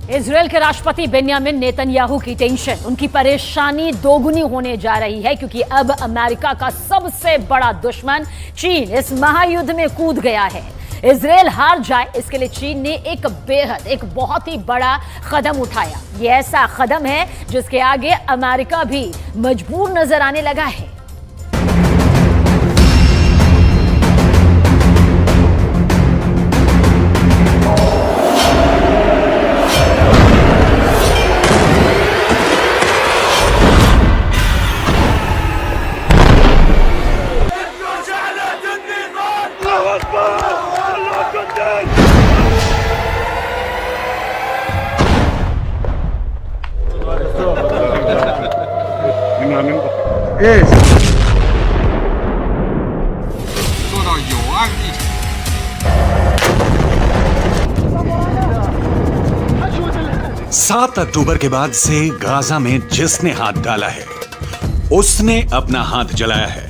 Israel के राष्ट्रपति Benjamin Netanyahu की टेंशन, उनकी परेशानी दोगुनी होने जा रही है क्योंकि अब अमेरिका का सबसे बड़ा दुश्मन चीन इस महायुद्ध में कूद गया है। इजरायल हार जाए इसके लिए चीन ने एक बहुत ही बड़ा कदम उठाया। यह ऐसा कदम है जिसके आगे अमेरिका भी मजबूर नजर आने लगा है। Yes. 做到有案必查。 7 अक्टूबर के बाद से गाजा में जिसने हाथ डाला है उसने अपना हाथ जलाया है।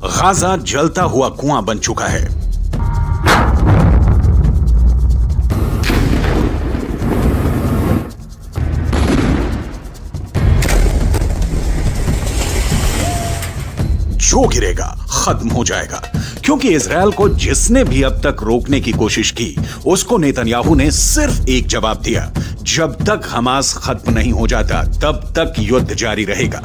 गाजा जलता हुआ कुआं बन चुका है। जो गिरेगा खत्म हो जाएगा, क्योंकि इजरायल को जिसने भी अब तक रोकने की कोशिश की उसको नेतन्याहू ने सिर्फ एक जवाब दिया, जब तक हमास खत्म नहीं हो जाता तब तक युद्ध जारी रहेगा।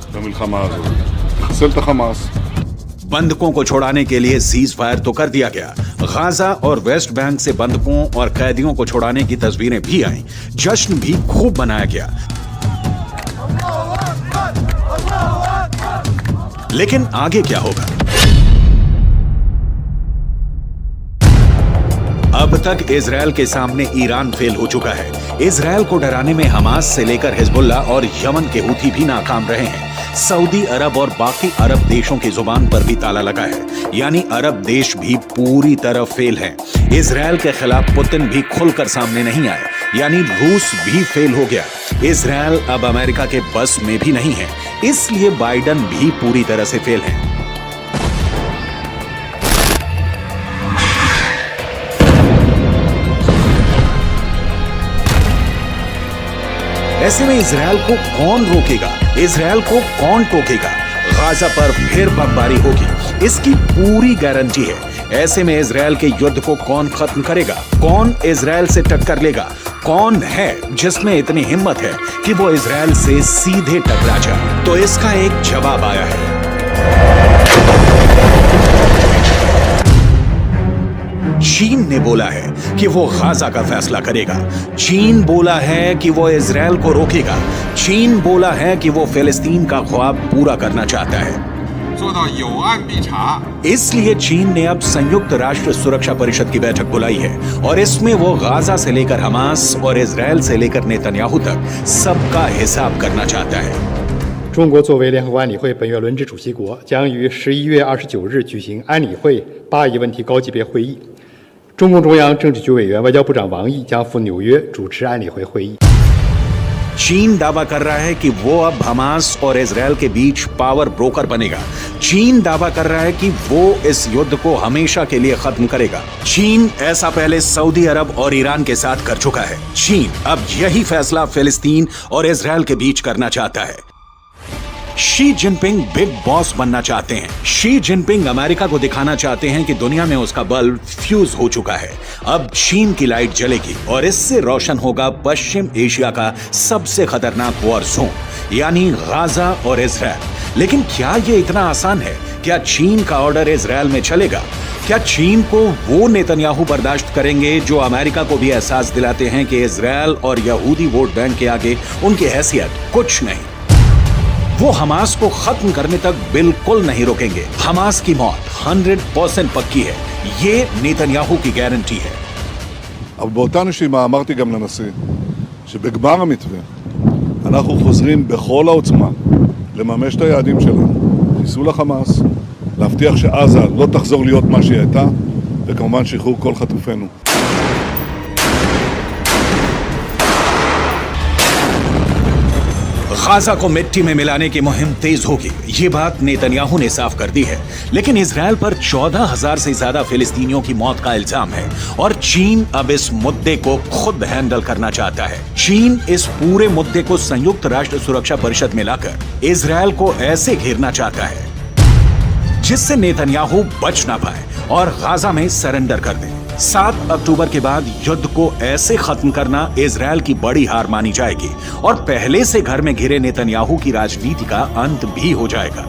बंधकों को छोड़ाने के लिए सीज फायर तो कर दिया गया। गाजा और वेस्ट बैंक से बंधकों और कैदियों को छोड़ाने की तस्वीरें भी आईं। जश्न भी खूब मनाया गया। लेकिन आगे क्या होगा? अब तक इजरायल के सामने ईरान फेल हो चुका है। इजरायल को डराने में हमास से लेकर हिजबुल्लाह और यमन के हूथी भी नाकाम रहे हैं। सऊदी अरब और बाकी अरब देशों की जुबान पर भी ताला लगा है, यानी अरब देश भी पूरी तरह फेल हैं। इजरायल के खिलाफ पुतिन भी खुलकर सामने नहीं आए, यानी रूस भी फेल हो गया। इजरायल अब अमेरिका के बस में भी नहीं है, इसलिए बाइडन भी पूरी तरह से फेल हैं। ऐसे में इजरायल को कौन रोकेगा? इजरायल को कौन टोकेगा? गाजा पर फिर बमबारी होगी, इसकी पूरी गारंटी है। ऐसे में इजरायल के युद्ध को कौन खत्म करेगा? कौन इजरायल से टक्कर लेगा? कौन है जिसमें इतनी हिम्मत है कि वो इजरायल से सीधे टकरा जाए? तो इसका एक जवाब आया है। चीन ने बोला है कि वो गाजा का फैसला करेगा। चीन बोला है कि वो इजरायल को रोकेगा। चीन बोला है कि वो फिलिस्तीन का ख्वाब पूरा करना चाहता है। 做到有案必查。 इसलिए चीन ने अब संयुक्त राष्ट्र सुरक्षा परिषद की बैठक बुलाई है और इसमें वो गाजा से लेकर हमास और इजरायल से लेकर नेतन्याहू तक सबका हिसाब करना चाहता है। 中国作为联合国安理会本月轮值主席国，将于11月29日举行安理会巴以问题高级别会议。中共中央政治局委员、外交部长王毅将赴纽约主持安理会会议。 चीन दावा कर रहा है कि वो अब हमास और इजरायल के बीच पावर ब्रोकर बनेगा। चीन दावा कर रहा है कि वो इस युद्ध को हमेशा के लिए खत्म करेगा। चीन ऐसा पहले सऊदी अरब और ईरान के साथ कर चुका है। चीन अब यही फैसला फिलिस्तीन और इजरायल के बीच करना चाहता है। शी जिनपिंग बिग बॉस बनना चाहते हैं। शी जिनपिंग अमेरिका को दिखाना चाहते हैं कि दुनिया में उसका बल्ब फ्यूज हो चुका है। अब चीन की लाइट जलेगी और इससे रोशन होगा पश्चिम एशिया का सबसे खतरनाक वॉर जोन, यानी गाजा और इजरायल। लेकिन क्या ये इतना आसान है? क्या चीन का ऑर्डर इजरायल में चलेगा? क्या चीन को वो नेतन्याहू बर्दाश्त करेंगे जो अमेरिका को भी एहसास दिलाते हैं कि इजरायल और यहूदी वोट बैंक के आगे उनकी हैसियत कुछ नहीं? वो हमास को खत्म करने तक बिल्कुल नहीं रोकेंगे। हमास की मौत 100% पक्की है, ये नेतन्याहू की गारंटी है। אבל באותה נשימה אמרתי גם לנשיא שבגמר המתווה אנחנו חוזרים בכל העוצמה לממש את היעדים שלנו, חיסול החמאס, להבטיח שעזה לא תחזור להיות מה שהיא הייתה, וכמובן שחרור כל חטופינו. गाजा को मिट्टी में मिलाने की मुहिम तेज होगी, ये बात नेतन्याहू ने साफ कर दी है। लेकिन इजरायल पर 14,000 से ज्यादा फिलिस्तीनियों की मौत का इल्जाम है और चीन अब इस मुद्दे को खुद हैंडल करना चाहता है। चीन इस पूरे मुद्दे को संयुक्त राष्ट्र सुरक्षा परिषद में लाकर इजरायल को ऐसे घेरना चाहता है जिससे नेतन्याहू बच ना पाए और गाजा में सरेंडर कर दे। 7 अक्टूबर के बाद युद्ध को ऐसे खत्म करना इजरायल की बड़ी हार मानी जाएगी और पहले से घर में घिरे नेतन्याहू की राजनीति का अंत भी हो जाएगा।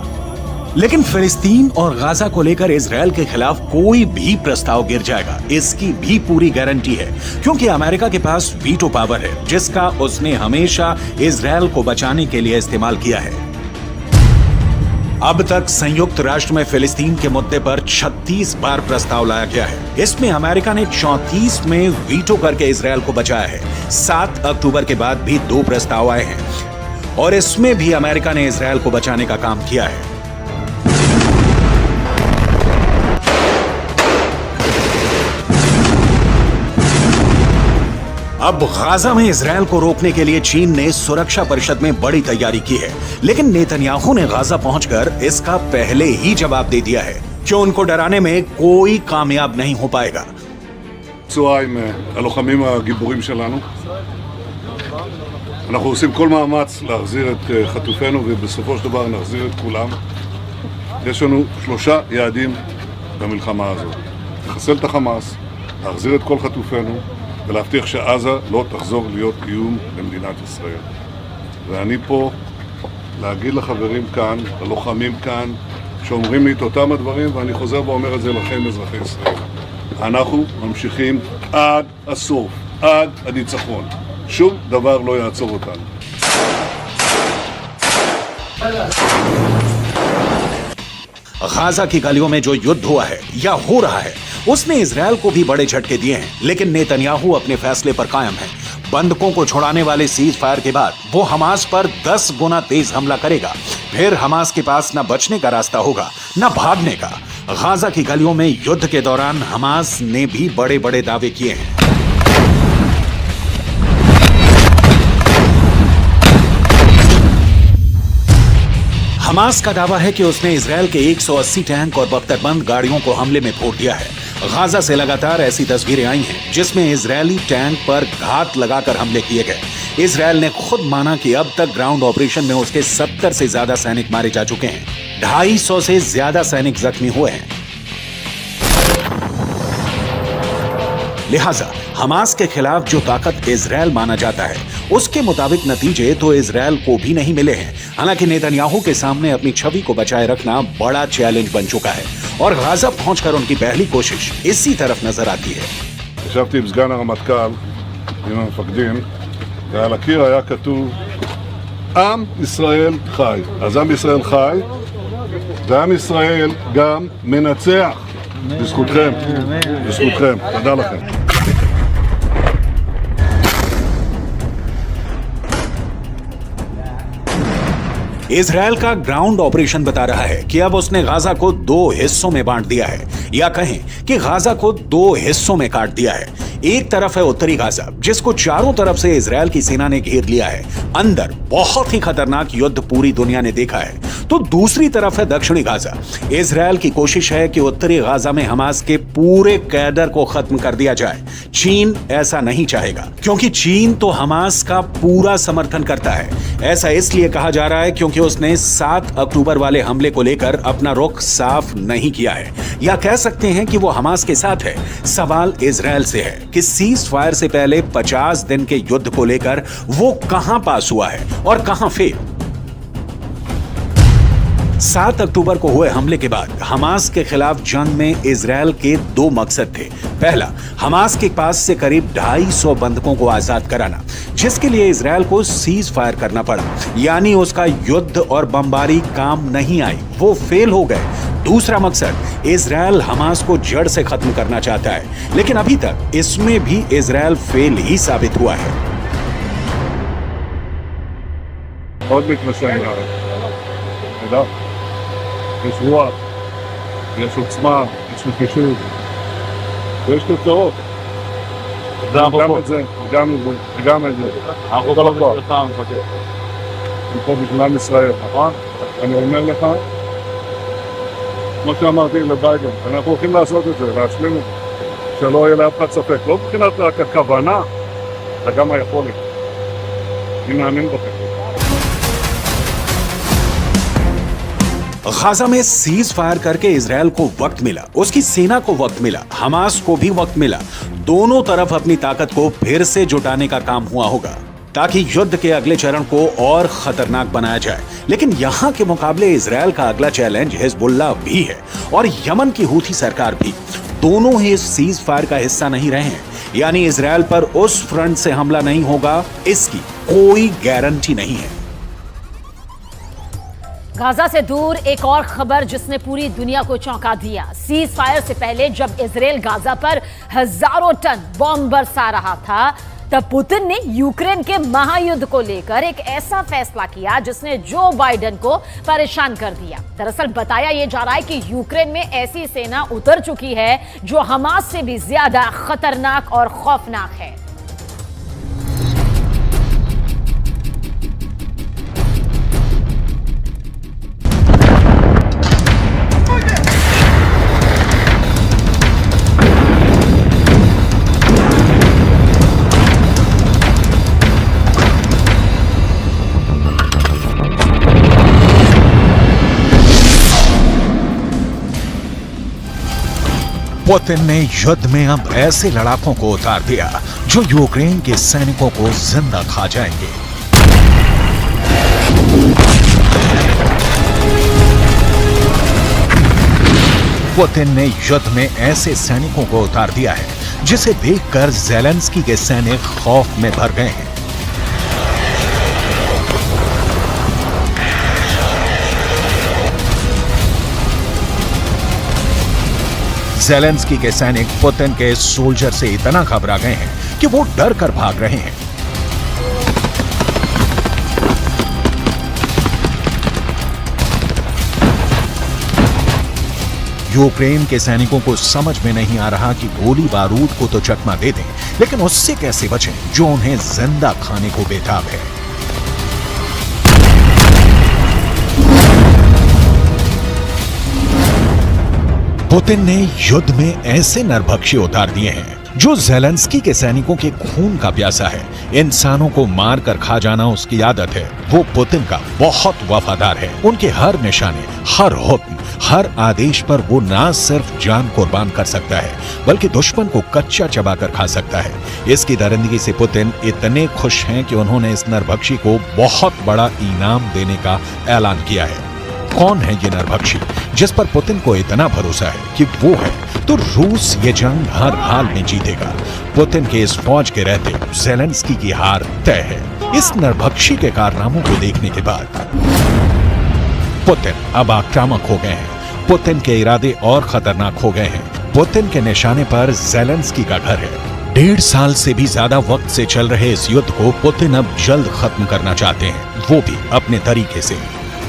लेकिन फिलिस्तीन और गाजा को लेकर इजरायल के खिलाफ कोई भी प्रस्ताव गिर जाएगा, इसकी भी पूरी गारंटी है, क्योंकि अमेरिका के पास वीटो पावर है जिसका उसने हमेशा इजरायल को बचाने के लिए इस्तेमाल किया है। अब तक संयुक्त राष्ट्र में फिलिस्तीन के मुद्दे पर 36 बार प्रस्ताव लाया गया है। इसमें अमेरिका ने 34 में वीटो करके इजरायल को बचाया है। 7 अक्टूबर के बाद भी 2 प्रस्ताव आए हैं और इसमें भी अमेरिका ने इजरायल को बचाने का काम किया है। अब गाजा में इजरायल को रोकने के लिए चीन ने सुरक्षा परिषद में बड़ी तैयारी की है, लेकिन नेतन्याहू ने गाजा पहुंचकर इसका पहले ही जवाब दे दिया है कि उनको डराने में कोई कामयाब नहीं हो पाएगा। צהריים עם הלוחמים הגיבורים שלנו. אנחנו עושים כל מאמץ להחזיר את חטופינו ובסופו של דבר נחזיר את כולם. יש לנו 3 יעדים במלחמה הזאת. לחסל את החמאס, להחזיר את כל חטופינו ולהבטיח שעזה לא תחזור להיות איום למדינת ישראל. ואני פה להגיד לחברים כאן, ללוחמים כאן, שאומרים לי את אותם הדברים, ואני חוזר ואומר את זה לכם, אזרחי ישראל. אנחנו ממשיכים עד הסוף, עד הניצחון. שום דבר לא יעצור אותנו. गाजा की गलियों में जो युद्ध हुआ है या हो रहा है उसने इजरायल को भी बड़े झटके दिए हैं, लेकिन नेतन्याहू अपने फैसले पर कायम है। बंधकों को छुड़ाने वाले सीज फायर के बाद वो हमास पर 10 गुना तेज हमला करेगा। फिर हमास के पास न बचने का रास्ता होगा न भागने का। गाजा की गलियों में युद्ध के दौरान हमास ने भी बड़े बड़े दावे किए हैं। हमास का दावा है कि उसने इजरायल के 180 टैंक और बख्तरबंद गाड़ियों को हमले में फोड़ दिया है। गाजा से लगातार ऐसी तस्वीरें आई हैं जिसमें इजरायली टैंक पर घात लगाकर हमले किए गए। इजरायल ने खुद माना कि अब तक ग्राउंड ऑपरेशन में उसके 70 से ज्यादा सैनिक मारे जा चुके हैं, 250 से ज्यादा सैनिक जख्मी हुए हैं। लिहाजा हमास के खिलाफ जो ताकत इजरायल माना जाता है उसके मुताबिक नतीजे तो इजरायल को भी नहीं मिले हैं। हालांकि नेतन्याहू के सामने अपनी छवि को बचाए रखना बड़ा चैलेंज बन चुका है और गाजा पहुंचकर उनकी पहली कोशिश इसी तरफ नजर आती है। ישבתי עם סגן הרמטכ"ל, עם המפקדים, ועל הקיר היה כתוב עם ישראל חי. אז עם ישראל חי, ועם ישראל גם מנצח. בזכותכם, בזכותכם. תודה לכם. इजरायल का ग्राउंड ऑपरेशन बता रहा है कि अब उसने गाजा को 2 हिस्सों में बांट दिया है, या कहें कि गाजा को 2 हिस्सों में काट दिया है। एक तरफ है उत्तरी गाजा जिसको चारों तरफ से इजरायल की सेना ने घेर लिया है। अंदर बहुत ही खतरनाक युद्ध पूरी दुनिया ने देखा है। तो दूसरी तरफ है दक्षिणी गाजा। इजरायल की कोशिश है कि उत्तरी गाजा में हमास के पूरे कैडर को खत्म कर दिया जाए। चीन ऐसा नहीं चाहेगा क्योंकि चीन तो हमास का पूरा समर्थन करता है। ऐसा इसलिए कहा जा रहा है क्योंकि उसने 7 अक्टूबर वाले हमले को लेकर अपना रुख साफ नहीं किया है, या कह सकते हैं कि वो हमास के साथ है। सवाल इजरायल से है कि सीज फायर से पहले 50 दिन के युद्ध को लेकर वो कहां पास हुआ है और कहां फेल। 7 अक्टूबर को हुए हमले के बाद हमास के खिलाफ जंग में इजरायल के 2 मकसद थे। पहला, हमास के पास से करीब 250 बंधकों को आजाद कराना, जिसके लिए इजरायल को सीज फायर करना पड़ा, यानी उसका युद्ध और बमबारी काम नहीं आई, वो फेल हो गए। दूसरा मकसद, इजरायल हमास को जड़ से खत्म करना चाहता है, लेकिन अभी तक इसमें भी इजरायल फेल ही साबित हुआ है। מאוד מתנשם לארץ. תדע, יש רוח, יש עוצמה, יש נחישות, ויש תוצאות. גם את זה, וגם את זה. אנחנו כל הכוח. הם פה בגלל ישראל, נכון? אני אומר לך, כמו שאמרתי לביידן, אנחנו הולכים לעשות את זה, להשלים את זה, שלא יהיה לאף אחד ספק, לא מבחינת רק הכוונה, אלא גם היכולת. אני מאמין בכם. गाजा में सीज फायर करके इजरायल को वक्त मिला, उसकी सेना को वक्त मिला, हमास को भी वक्त मिला। दोनों तरफ अपनी ताकत को फिर से जुटाने का काम हुआ होगा ताकि युद्ध के अगले चरण को और खतरनाक बनाया जाए। लेकिन यहां के मुकाबले इजरायल का अगला चैलेंज हिजबुल्लाह भी है और यमन की हूथी सरकार भी। दोनों ही इस सीज फायर का हिस्सा नहीं रहे हैं, यानी इजरायल पर उस फ्रंट से हमला नहीं होगा, इसकी कोई गारंटी नहीं है। गाजा से दूर एक और खबर जिसने पूरी दुनिया को चौंका दिया। सीज फायर से पहले जब इजराइल गाजा पर हजारों टन बॉम्ब बरसा रहा था, तब पुतिन ने यूक्रेन के महायुद्ध को लेकर एक ऐसा फैसला किया जिसने जो बाइडेन को परेशान कर दिया। दरअसल बताया यह जा रहा है कि यूक्रेन में ऐसी सेना उतर चुकी है जो हमास से भी ज्यादा खतरनाक और खौफनाक है। पुतिन ने युद्ध में अब ऐसे लड़ाकों को उतार दिया जो यूक्रेन के सैनिकों को जिंदा खा जाएंगे। पुतिन ने युद्ध में ऐसे सैनिकों को उतार दिया है जिसे देखकर ज़ेलेंस्की के सैनिक खौफ में भर गए हैं। ज़ेलेंस्की के सैनिक पुतिन के सोल्जर से इतना घबरा गए हैं कि वो डर कर भाग रहे हैं। यूक्रेन के सैनिकों को समझ में नहीं आ रहा कि गोली बारूद को तो चकमा दे दें, लेकिन उससे कैसे बचें जो उन्हें जिंदा खाने को बेताब है। पुतिन ने युद्ध में ऐसे नरभक्षी उतार दिए हैं जो ज़ेलेंस्की के सैनिकों के खून का प्यासा है। इंसानों को मार कर खा जाना उसकी आदत है। वो पुतिन का बहुत वफादार है। उनके हर निशाने, हर हुक्म, हर आदेश पर वो ना सिर्फ जान कुर्बान कर सकता है बल्कि दुश्मन को कच्चा चबाकर खा सकता है। इसकी दरिंदगी से पुतिन इतने खुश हैं कि उन्होंने इस नरभक्षी को बहुत बड़ा इनाम देने का ऐलान किया है। कौन है ये नरभक्षी जिस पर पुतिन को इतना भरोसा है कि वो है तो रूस ये जंग हर हाल में जीतेगा। पुतिन के इस फौज के रहते ज़ेलेंस्की की हार तय है। इस नरभक्षी के कारनामों को देखने के बाद पुतिन अब आक्रामक हो गए हैं। पुतिन के इरादे और खतरनाक हो गए हैं। पुतिन के निशाने पर ज़ेलेंस्की का घर है। 1.5 साल से भी ज्यादा वक्त से चल रहे इस युद्ध को पुतिन अब जल्द खत्म करना चाहते हैं, वो भी अपने तरीके से।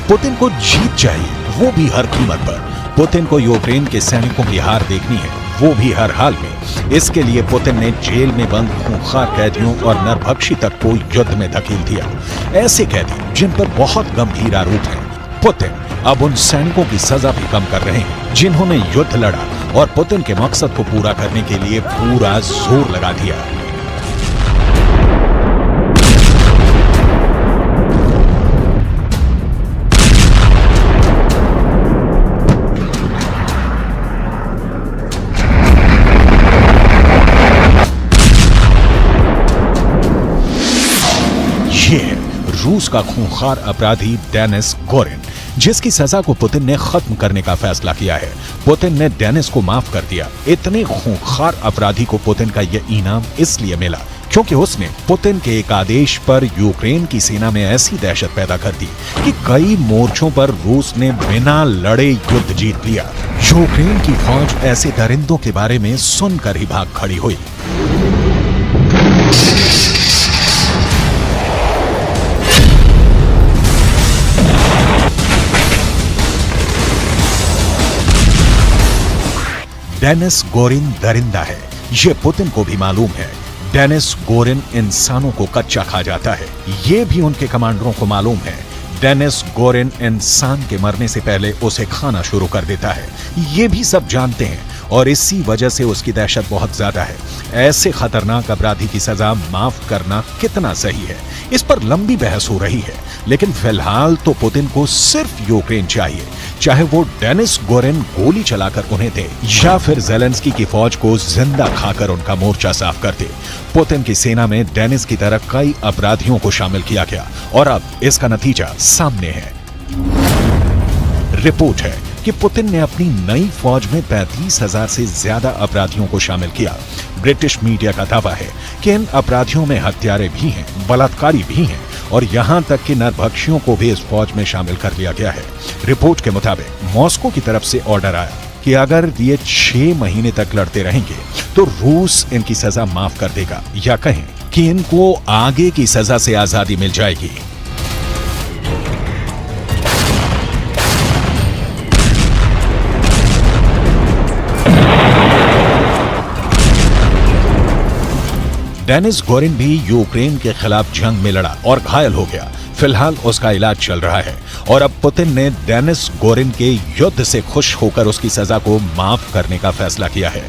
पुतिन को जीत चाहिए, वो भी हर कीमत पर। पुतिन को यूक्रेन के सैनिकों की हार देखनी है, वो भी हर हाल में। इसके लिए पुतिन ने जेल में बंद खूंखार कैदियों और नरभक्षी तक को युद्ध में धकेल दिया। ऐसे कैदी जिन पर बहुत गंभीर आरोप हैं। पुतिन अब उन सैनिकों की सजा भी कम कर रहे हैं जिन्होंने युद्ध लड़ा और पुतिन के मकसद को पूरा करने के लिए पूरा जोर लगा दिया। ये रूस का खूंखार अपराधी डेनिस गोरिन, जिसकी सजा को पुतिन ने खत्म करने का फैसला किया है। पुतिन ने डेनिस को माफ कर दिया। इतने खूंखार अपराधी को पुतिन का यह इनाम इसलिए मिला क्योंकि उसने पुतिन के एक आदेश पर यूक्रेन की सेना में ऐसी दहशत पैदा कर दी कि कई मोर्चों पर रूस ने बिना लड़े युद्ध जीत लिया। यूक्रेन की फौज ऐसे दरिंदों के बारे में सुनकर ही भाग खड़ी हुई। डेनिस गोरिन दरिंदा है, ये पुतिन को भी मालूम है। डेनिस गोरिन इंसानों को कच्चा खा जाता है, ये भी उनके कमांडरों को मालूम है। डेनिस गोरिन इंसान के मरने से पहले उसे खाना शुरू कर देता है। ये भी सब जानते हैं और इसी वजह से उसकी दहशत बहुत ज्यादा है। ऐसे खतरनाक अपराधी की सजा माफ करना कितना सही है, इस पर लंबी बहस हो रही है। लेकिन फिलहाल तो पुतिन को सिर्फ यूक्रेन चाहिए, चाहे वो डेनिस गोरिन गोली चलाकर उन्हें दे या फिर ज़ेलेंस्की की फौज को जिंदा खाकर उनका मोर्चा साफ कर दे। पुतिन की सेना में डेनिस की तरह कई अपराधियों को शामिल किया गया और अब इसका नतीजा सामने है। रिपोर्ट है कि पुतिन ने अपनी नई फौज में 35,000 से ज्यादा अपराधियों को शामिल किया। ब्रिटिश मीडिया का दावा है कि इन अपराधियों में हत्यारे भी हैं, बलात्कारी भी हैं और यहां तक कि नरभक्षियों को भी इस फौज में शामिल कर लिया गया है। रिपोर्ट के मुताबिक मॉस्को की तरफ से ऑर्डर आया कि अगर ये 6 महीने तक लड़ते रहेंगे तो रूस इनकी सजा माफ कर देगा, या कहें कि इनको आगे की सजा से आजादी मिल जाएगी। डेनिस गोरिन भी यूक्रेन के खिलाफ जंग में लड़ा और घायल हो गया। फिलहाल उसका इलाज चल रहा है और अब पुतिन ने डेनिस गोरिन के युद्ध से खुश होकर उसकी सजा को माफ करने का फैसला किया है।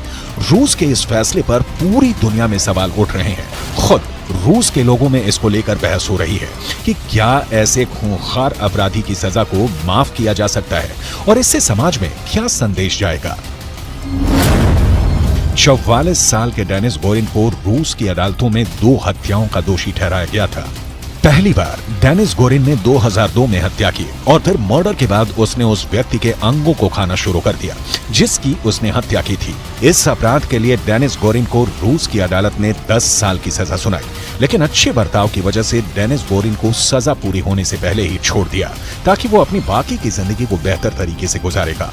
रूस के इस फैसले पर पूरी दुनिया में सवाल उठ रहे हैं। खुद रूस के लोगों में इसको लेकर बहस हो रही है कि क्या ऐसे खूंखार अपराधी की सजा को माफ किया जा सकता है और इससे समाज में क्या संदेश जाएगा। 44 साल के डेनिस गोरिन को रूस की अदालतों में 2 हत्याओं का दोषी ठहराया गया था। पहली बार डेनिस गोरिन ने 2002 में हत्या की और फिर मर्डर के बाद उसने उस व्यक्ति के अंगों को खाना शुरू कर दिया जिसकी उसने हत्या की थी। इस अपराध के लिए डेनिस गोरिन को रूस की अदालत ने 10 साल की सजा सुनाई, लेकिन अच्छे बर्ताव की वजह से डेनिस गोरिन को सजा पूरी होने से पहले ही छोड़ दिया ताकि वो अपनी बाकी की जिंदगी को बेहतर तरीके से गुजारेगा।